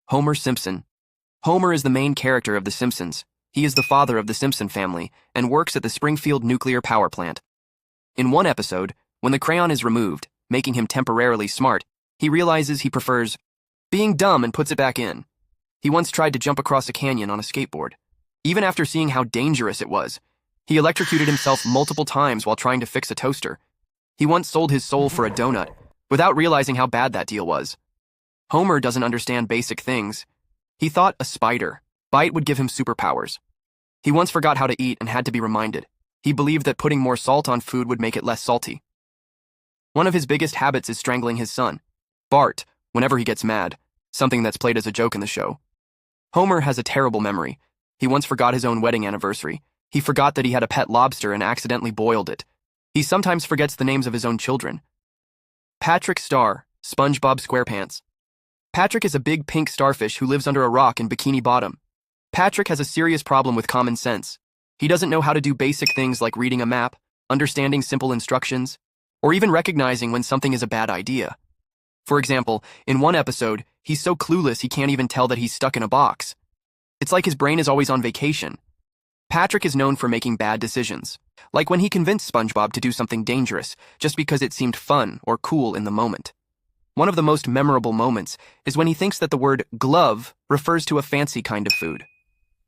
Homer Simpson. Homer is the main character of The Simpsons. He is the father of the Simpson family and works at the Springfield nuclear power plant. In one episode, when the crayon is removed, making him temporarily smart, he realizes he prefers being dumb and puts it back in. He once tried to jump across a canyon on a skateboard. Even after seeing how dangerous it was, he electrocuted himself multiple times while trying to fix a toaster. He once sold his soul for a donut, without realizing how bad that deal was. Homer doesn't understand basic things. He thought a spider bite would give him superpowers. He once forgot how to eat and had to be reminded. He believed that putting more salt on food would make it less salty. One of his biggest habits is strangling his son, Bart, whenever he gets mad, something that's played as a joke in the show. Homer has a terrible memory. He once forgot his own wedding anniversary. He forgot that he had a pet lobster and accidentally boiled it. He sometimes forgets the names of his own children. Patrick Star, SpongeBob SquarePants. Patrick is a big pink starfish who lives under a rock in Bikini Bottom. Patrick has a serious problem with common sense. He doesn't know how to do basic things like reading a map, understanding simple instructions, or even recognizing when something is a bad idea. For example, in one episode, he's so clueless he can't even tell that he's stuck in a box. It's like his brain is always on vacation. Patrick is known for making bad decisions, like when he convinced SpongeBob to do something dangerous just because it seemed fun or cool in the moment. One of the most memorable moments is when he thinks that the word glove refers to a fancy kind of food.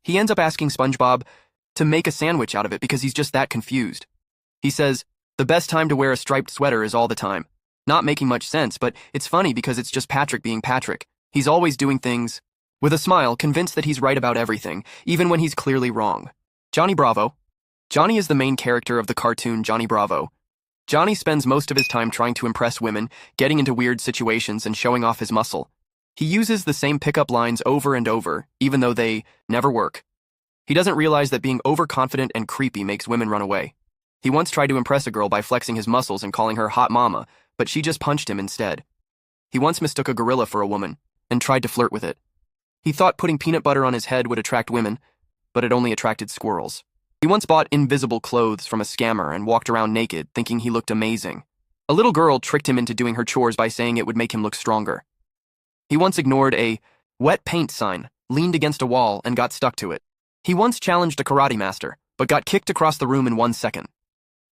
He ends up asking SpongeBob to make a sandwich out of it because he's just that confused. He says, "The best time to wear a striped sweater is all the time." Not making much sense, but it's funny because it's just Patrick being Patrick. He's always doing things with a smile, convinced that he's right about everything, even when he's clearly wrong. Johnny Bravo. Johnny is the main character of the cartoon Johnny Bravo. Johnny spends most of his time trying to impress women, getting into weird situations and showing off his muscle. He uses the same pickup lines over and over, even though they never work. He doesn't realize that being overconfident and creepy makes women run away. He once tried to impress a girl by flexing his muscles and calling her hot mama, but she just punched him instead. He once mistook a gorilla for a woman and tried to flirt with it. He thought putting peanut butter on his head would attract women, but it only attracted squirrels. He once bought invisible clothes from a scammer and walked around naked, thinking he looked amazing. A little girl tricked him into doing her chores by saying it would make him look stronger. He once ignored a wet paint sign, leaned against a wall, and got stuck to it. He once challenged a karate master, but got kicked across the room in 1 second.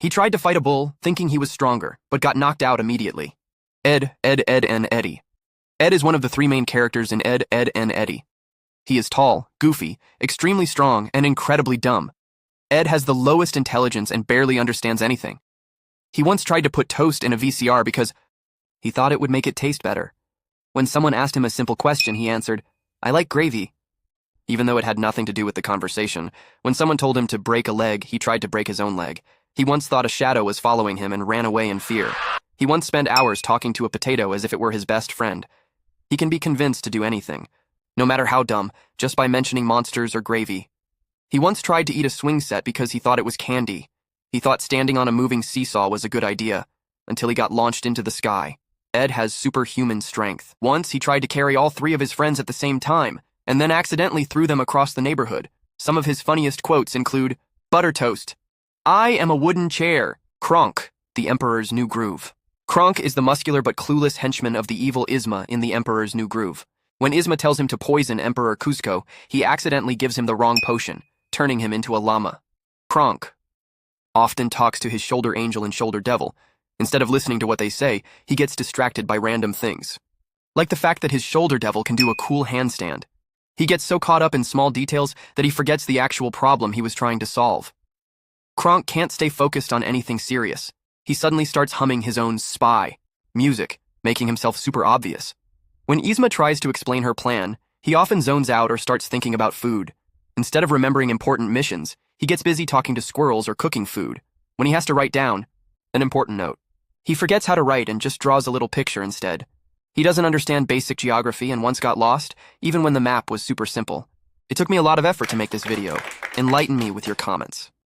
He tried to fight a bull, thinking he was stronger, but got knocked out immediately. Ed, and Eddy. Ed is one of the three main characters in Ed, and Eddy. He is tall, goofy, extremely strong, and incredibly dumb. Ed has the lowest intelligence and barely understands anything. He once tried to put toast in a VCR because he thought it would make it taste better. When someone asked him a simple question, he answered, "I like gravy," even though it had nothing to do with the conversation. When someone told him to break a leg, he tried to break his own leg. He once thought a shadow was following him and ran away in fear. He once spent hours talking to a potato as if it were his best friend. He can be convinced to do anything, no matter how dumb, just by mentioning monsters or gravy. He once tried to eat a swing set because he thought it was candy. He thought standing on a moving seesaw was a good idea, until he got launched into the sky. Ed has superhuman strength. Once, he tried to carry all three of his friends at the same time, and then accidentally threw them across the neighborhood. Some of his funniest quotes include, "Butter toast. I am a wooden chair. Kronk, the Emperor's New Groove." Kronk is the muscular but clueless henchman of the evil Isma in the Emperor's New Groove. When Isma tells him to poison Emperor Cusco, he accidentally gives him the wrong potion, turning him into a llama. Kronk often talks to his shoulder angel and shoulder devil. Instead of listening to what they say, he gets distracted by random things. Like the fact that his shoulder devil can do a cool handstand. He gets so caught up in small details that he forgets the actual problem he was trying to solve. Kronk can't stay focused on anything serious. He suddenly starts humming his own spy music, making himself super obvious. When Yzma tries to explain her plan, he often zones out or starts thinking about food. Instead of remembering important missions, he gets busy talking to squirrels or cooking food. When he has to write down an important note, he forgets how to write and just draws a little picture instead. He doesn't understand basic geography and once got lost, even when the map was super simple. It took me a lot of effort to make this video. Enlighten me with your comments.